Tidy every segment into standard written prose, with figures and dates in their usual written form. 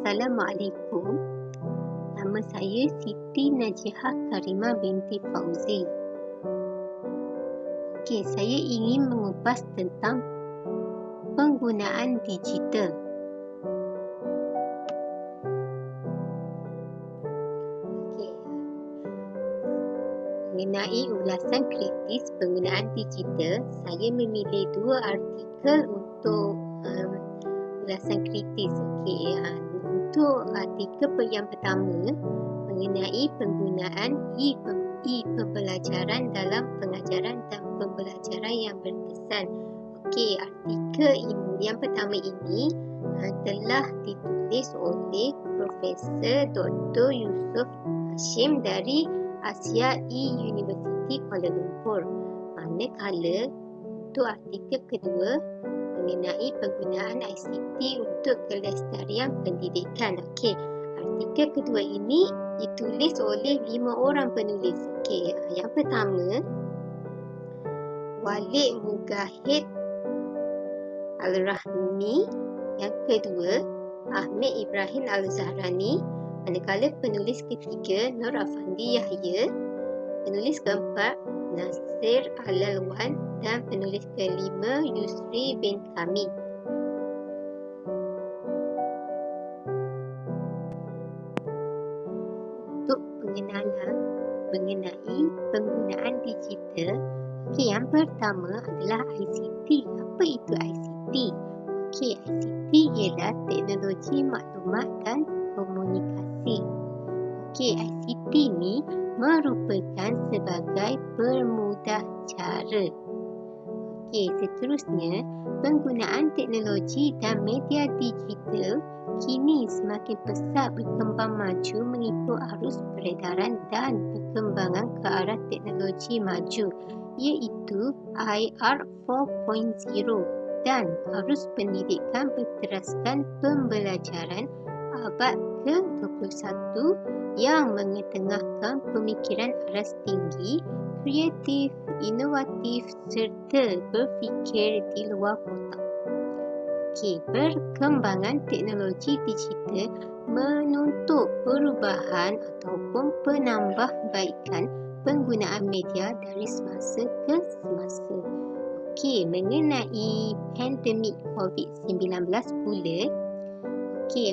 Assalamualaikum. Nama saya Siti Najihah Karimah binti Fauzi. Saya ingin mengupas tentang penggunaan digital. Mengenai ulasan kritis penggunaan digital, saya memilih dua artikel untuk ulasan kritis. Untuk artikel yang pertama mengenai penggunaan e-pembelajaran dalam pengajaran dan pembelajaran yang berkesan. Artikel yang pertama ini telah ditulis oleh Profesor Dr. Yusof Hashim dari Asia University Kuala Lumpur. Manakala untuk artikel kedua mengenai penggunaan ICT untuk kelestarian pendidikan. Artikel kedua ini ditulis oleh 5 orang penulis. Yang pertama, Walid Mugahid Al-Rahmi. Yang kedua, Ahmad Ibrahim Al-Zahrani. Manakala penulis ketiga, Nur Afandi Yahya. Penulis keempat, Nasir Alalwan. Dan penulis kelima, Yusri bin Kamil. Untuk pengenalan mengenai penggunaan digital, yang pertama adalah ICT. Apa itu ICT? ICT ialah teknologi maklumat dan komunikasi. ICT ni merupakan sebagai permudah cara. Seterusnya, penggunaan teknologi dan media digital kini semakin pesat berkembang maju mengikut arus peredaran dan perkembangan ke arah teknologi maju, iaitu IR 4.0 dan arus pendidikan berteraskan pembelajaran abad ke-21 yang mengetengahkan pemikiran aras tinggi, kreatif, inovatif serta berfikir di luar kotak. Perkembangan teknologi digital menuntut perubahan ataupun penambahbaikan penggunaan media dari semasa ke semasa. Mengenai pandemik COVID-19 pula,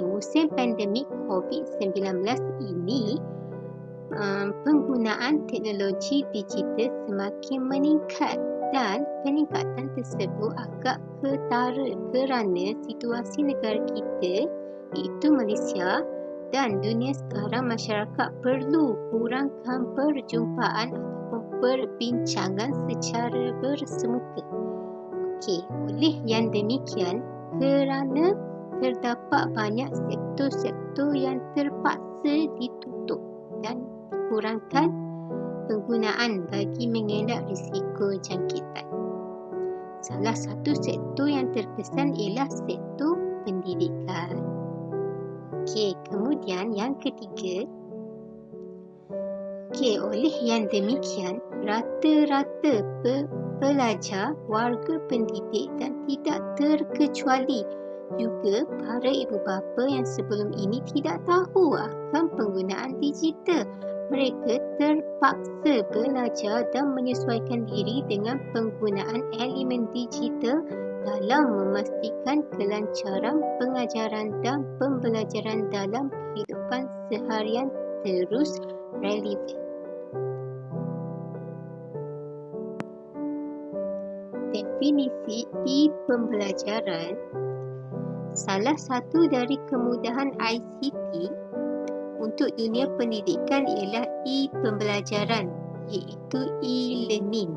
musim pandemik COVID-19 ini penggunaan teknologi digital semakin meningkat dan peningkatan tersebut agak ketara kerana situasi negara kita iaitu Malaysia dan dunia sekarang, masyarakat perlu kurangkan perjumpaan ataupun perbincangan secara bersemuka. Oleh yang demikian, kerana terdapat banyak sektor-sektor yang terpaksa ditutup dan dikurangkan penggunaan bagi mengelak risiko jangkitan. Salah satu sektor yang terkesan ialah sektor pendidikan. Kemudian yang ketiga, oleh yang demikian, rata-rata pelajar, warga pendidik dan tidak terkecuali juga para ibu bapa yang sebelum ini tidak tahu akan penggunaan digital. Mereka terpaksa belajar dan menyesuaikan diri dengan penggunaan elemen digital dalam memastikan kelancaran pengajaran dan pembelajaran dalam kehidupan seharian terus relevan. Definisi e-pembelajaran. Salah satu dari kemudahan ICT untuk dunia pendidikan ialah e-pembelajaran, iaitu e-learning.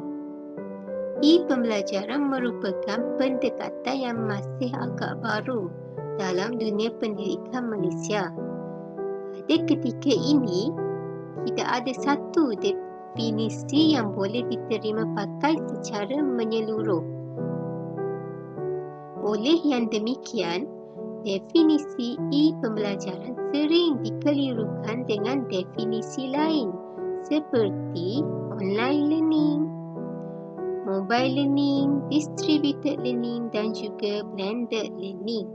E-pembelajaran merupakan pendekatan yang masih agak baru dalam dunia pendidikan Malaysia. Pada ketika ini, tidak ada satu definisi yang boleh diterima pakai secara menyeluruh. Oleh yang demikian, definisi e-pembelajaran sering dikelirukan dengan definisi lain seperti online learning, mobile learning, distributed learning dan juga blended learning.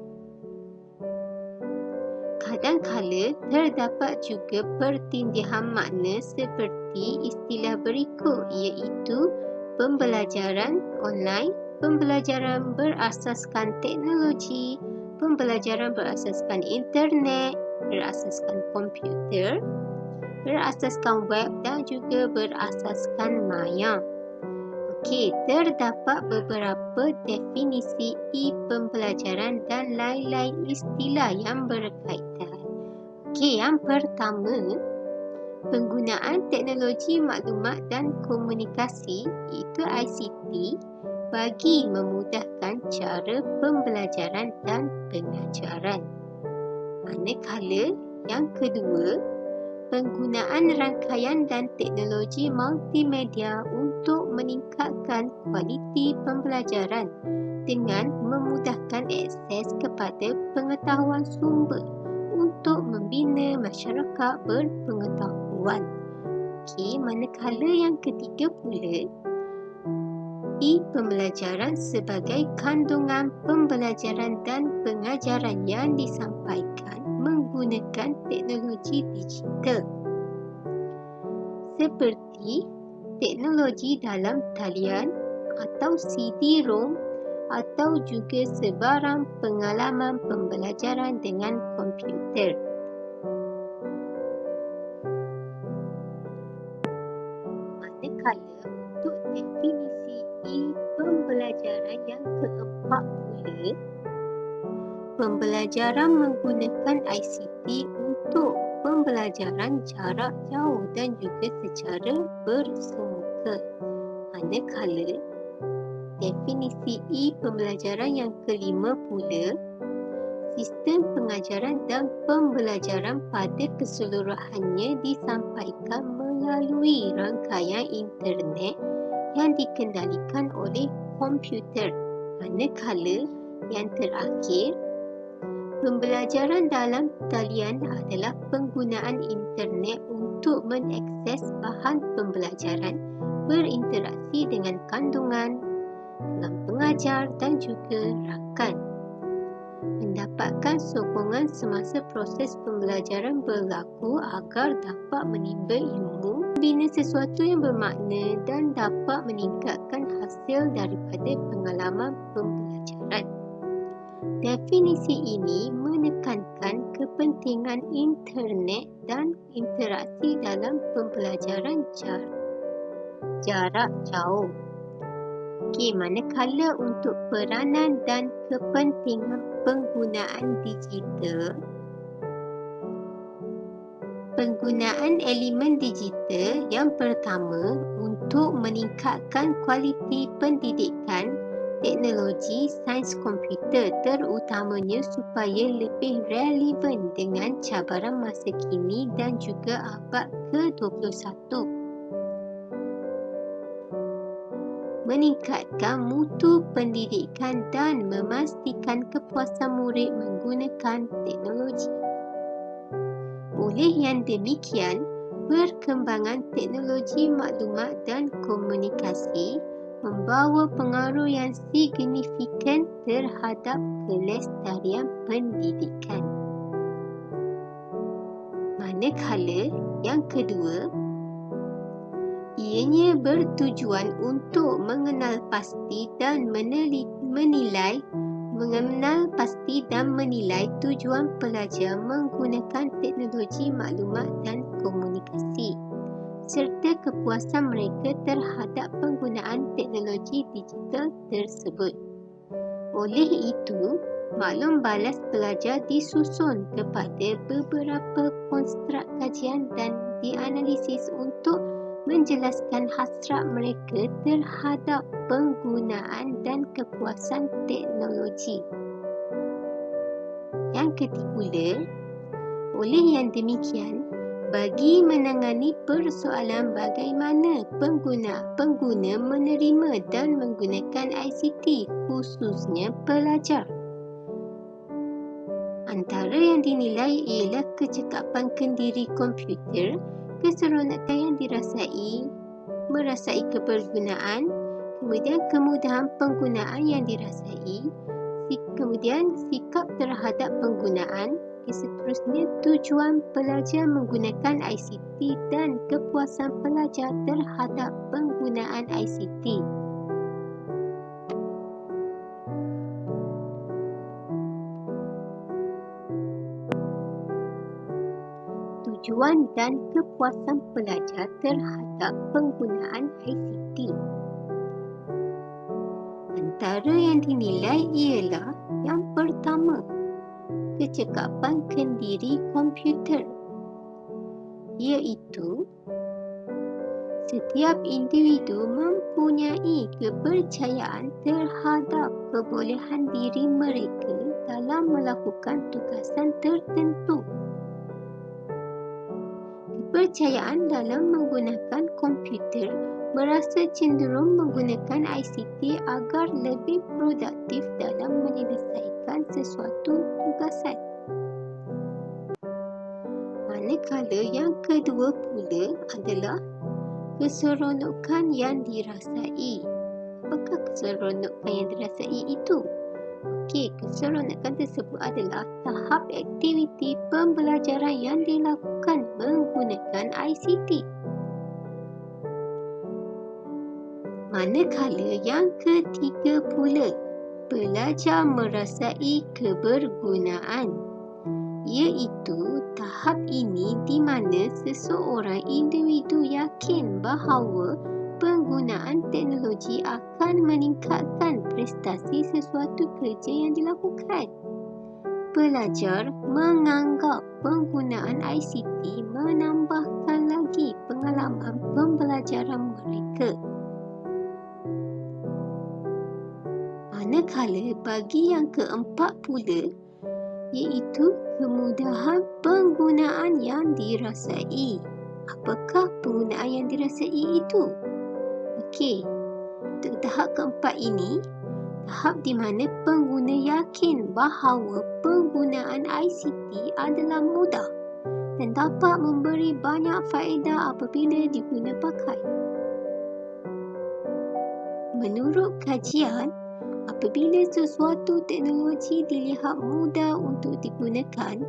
Kadang-kala terdapat juga pertindihan makna seperti istilah berikut, iaitu pembelajaran online, pembelajaran berasaskan teknologi, pembelajaran berasaskan internet, berasaskan komputer, berasaskan web dan juga berasaskan maya. Okey, terdapat beberapa definisi e-pembelajaran dan lain-lain istilah yang berkaitan. Okey, yang pertama, penggunaan teknologi maklumat dan komunikasi iaitu ICT bagi memudahkan cara pembelajaran dan pengajaran. Manakala yang kedua, penggunaan rangkaian dan teknologi multimedia untuk meningkatkan kualiti pembelajaran dengan memudahkan akses kepada pengetahuan sumber untuk membina masyarakat berpengetahuan. Okey, manakala yang ketiga pula, e-pembelajaran sebagai kandungan pembelajaran dan pengajaran yang disampaikan menggunakan teknologi digital seperti teknologi dalam talian atau CD-ROM atau juga sebarang pengalaman pembelajaran dengan komputer. Manakala untuk definisi e-pembelajaran yang keempat pula, pembelajaran menggunakan ICT untuk pembelajaran jarak jauh dan juga secara bersemuka. Manakala definisi e-pembelajaran yang kelima pula, sistem pengajaran dan pembelajaran pada keseluruhannya disampaikan melalui rangkaian internet yang dikendalikan oleh komputer. Manakala yang terakhir, pembelajaran dalam talian adalah penggunaan internet untuk mengakses bahan pembelajaran, berinteraksi dengan kandungan, dengan pengajar dan juga rakan. Mendapatkan sokongan semasa proses pembelajaran berlaku agar dapat menimba ilmu, membina sesuatu yang bermakna dan dapat meningkatkan hasil daripada pengalaman pembelajaran. Definisi ini menekankan kepentingan internet dan interaksi dalam pembelajaran jarak jauh. Okey, manakala untuk peranan dan kepentingan penggunaan digital, penggunaan elemen digital yang pertama untuk meningkatkan kualiti pendidikan teknologi sains komputer, terutamanya supaya lebih relevan dengan cabaran masa kini dan juga abad ke-21. Meningkatkan mutu pendidikan dan memastikan kepuasan murid menggunakan teknologi. Oleh yang demikian, perkembangan teknologi maklumat dan komunikasi membawa pengaruh yang signifikan terhadap kelestarian pendidikan. Manakala yang kedua, ianya bertujuan untuk mengenal pasti dan menilai tujuan pelajar menggunakan teknologi maklumat dan komunikasi serta kepuasan mereka terhadap penggunaan teknologi digital tersebut. Oleh itu, maklum balas pelajar disusun kepada beberapa konstruk kajian dan dianalisis untuk menjelaskan hasrat mereka terhadap penggunaan dan kepuasan teknologi. Yang ketiga pula, oleh yang demikian, bagi menangani persoalan bagaimana pengguna menerima dan menggunakan ICT, khususnya pelajar. Antara yang dinilai ialah kecekapan kendiri komputer, keseronokan yang merasai kepergunaan, kemudian kemudahan penggunaan yang dirasai, kemudian sikap terhadap penggunaan, Seterusnya, tujuan pelajar menggunakan ICT dan kepuasan pelajar terhadap penggunaan ICT. Tujuan dan kepuasan pelajar terhadap penggunaan ICT. Antara yang dinilai ialah yang pertama, kecekapan kendiri komputer, iaitu setiap individu mempunyai kepercayaan terhadap kebolehan diri mereka dalam melakukan tugasan tertentu. Kepercayaan dalam menggunakan komputer merasa cenderung menggunakan ICT agar lebih produktif dalam menyelesaikan sesuatu tugasan. Manakala yang kedua pula adalah keseronokan yang dirasai. Apakah keseronokan yang dirasai itu? Keseronokan tersebut adalah tahap aktiviti pembelajaran yang dilakukan menggunakan ICT. Manakala yang ketiga pula, pelajar merasai kebergunaan, iaitu tahap ini di mana seseorang individu yakin bahawa penggunaan teknologi akan meningkatkan prestasi sesuatu kerja yang dilakukan. Pelajar menganggap penggunaan ICT menambahkan lagi pengalaman pembelajaran mereka. Manakala bagi yang keempat pula, iaitu kemudahan penggunaan yang dirasai. Apakah penggunaan yang dirasai itu? Untuk tahap keempat ini, tahap di mana pengguna yakin bahawa penggunaan ICT adalah mudah dan dapat memberi banyak faedah apabila diguna pakai. Menurut kajian, apabila sesuatu teknologi dilihat mudah untuk digunakan,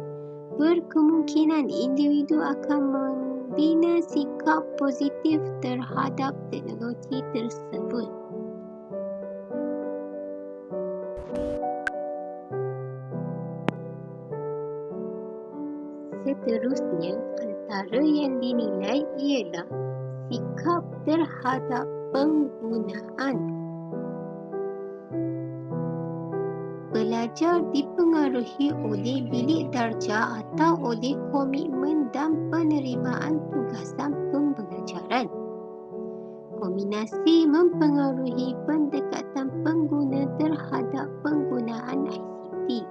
berkemungkinan individu akan membina sikap positif terhadap teknologi tersebut. Seterusnya, antara yang dinilai ialah sikap terhadap penggunaan. Pelajar dipengaruhi oleh bilik darjah atau oleh komitmen dan penerimaan tugasan pembelajaran. Kombinasi mempengaruhi pendekatan pengguna terhadap penggunaan ICT.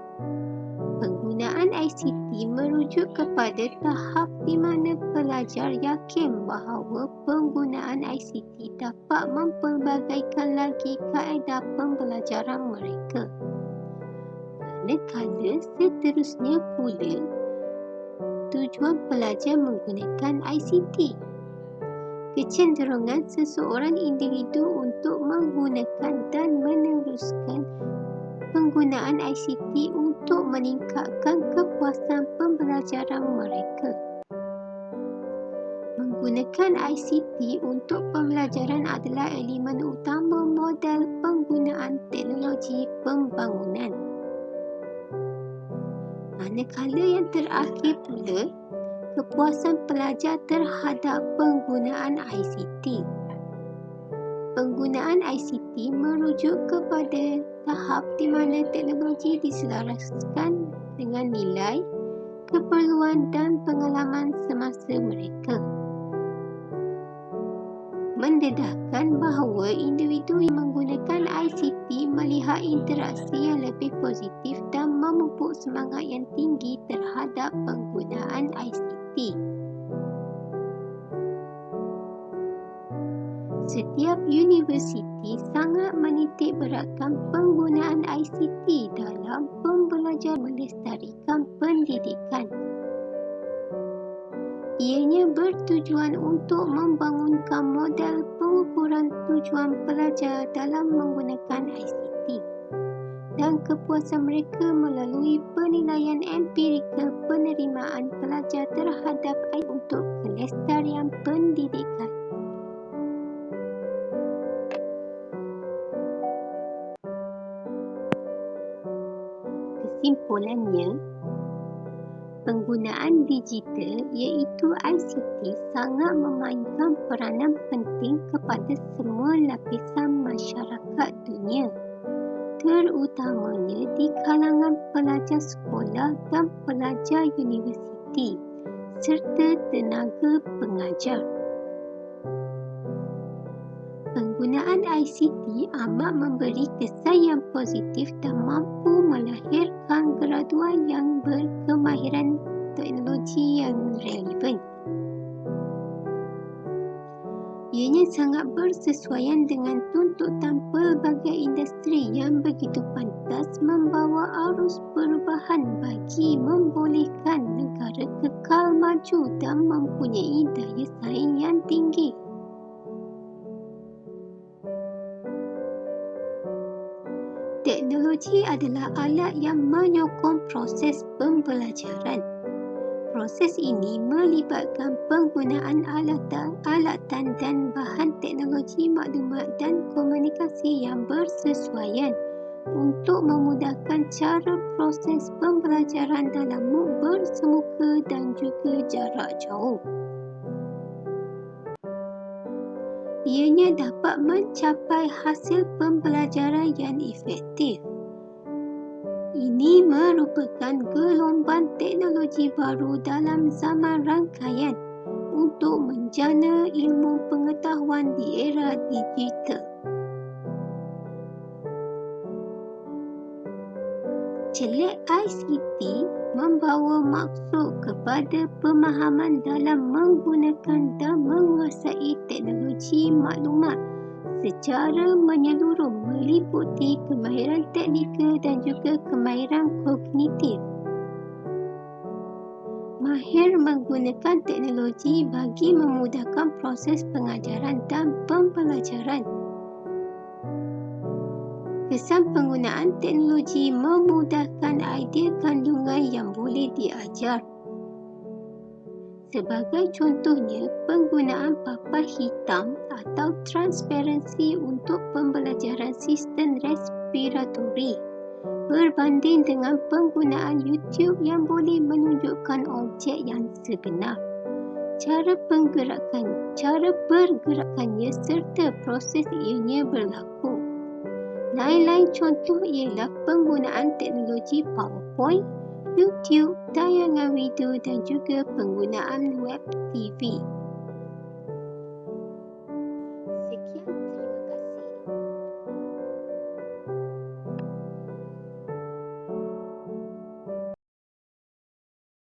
Penggunaan ICT merujuk kepada tahap di mana pelajar yakin bahawa penggunaan ICT dapat mempelbagaikan lagi kaedah pembelajaran mereka. Manakala seterusnya pula, tujuan pelajar menggunakan ICT. Kecenderungan seseorang individu untuk menggunakan dan meneruskan penggunaan ICT untuk meningkatkan kepuasan pembelajaran mereka. Menggunakan ICT untuk pembelajaran adalah elemen utama model penggunaan teknologi pembangunan. Manakala yang terakhir pula, kepuasan pelajar terhadap penggunaan ICT. Penggunaan ICT merujuk kepada tahap di mana teknologi diselaraskan dengan nilai, keperluan dan pengalaman semasa mereka. Mendedahkan bahawa individu yang menggunakan ICT melihat interaksi yang lebih positif dan memupuk semangat yang tinggi terhadap penggunaan ICT. Setiap universiti sangat menitik beratkan penggunaan ICT dalam pembelajaran melestarikan pendidikan. Ianya bertujuan untuk membangunkan model pengukuran tujuan pelajar dalam menggunakan ICT dan kepuasan mereka melalui penilaian penilaian empirikal penerimaan pelajar terhadap untuk kelestarian pendidikan. Kesimpulannya, penggunaan digital iaitu ICT sangat memainkan peranan penting kepada semua lapisan masyarakat dunia, terutamanya di kalangan pelajar sekolah dan pelajar universiti serta tenaga pengajar. Penggunaan ICT amat memberi kesan yang positif dan mampu melahirkan graduan yang berkemahiran teknologi yang relevan. Ianya sangat bersesuaian dengan tuntutan pelbagai industri yang begitu pantas membawa arus perubahan bagi membolehkan negara kekal maju dan mempunyai daya saing yang tinggi. Teknologi adalah alat yang menyokong proses pembelajaran. Proses ini melibatkan penggunaan alatan dan bahan teknologi maklumat dan komunikasi yang bersesuaian untuk memudahkan cara proses pembelajaran dalam mood bersemuka dan juga jarak jauh. Ianya dapat mencapai hasil pembelajaran yang efektif. Ini merupakan gelombang teknologi baru dalam zaman rangkaian untuk menjana ilmu pengetahuan di era digital. Jelek ICT membawa maksud kepada pemahaman dalam menggunakan dan menguasai teknologi maklumat secara menyeluruh meliputi kemahiran teknikal dan juga kemahiran kognitif. Mahir menggunakan teknologi bagi memudahkan proses pengajaran dan pembelajaran. Kesan penggunaan teknologi memudahkan idea kandungan yang boleh diajar. Sebagai contohnya, penggunaan papan hitam atau transparansi untuk pembelajaran sistem respiratori berbanding dengan penggunaan YouTube yang boleh menunjukkan objek yang sebenar. Cara pergerakannya serta proses ianya berlaku. Lain-lain contoh ialah penggunaan teknologi PowerPoint, YouTube, tayangan video dan juga penggunaan web TV.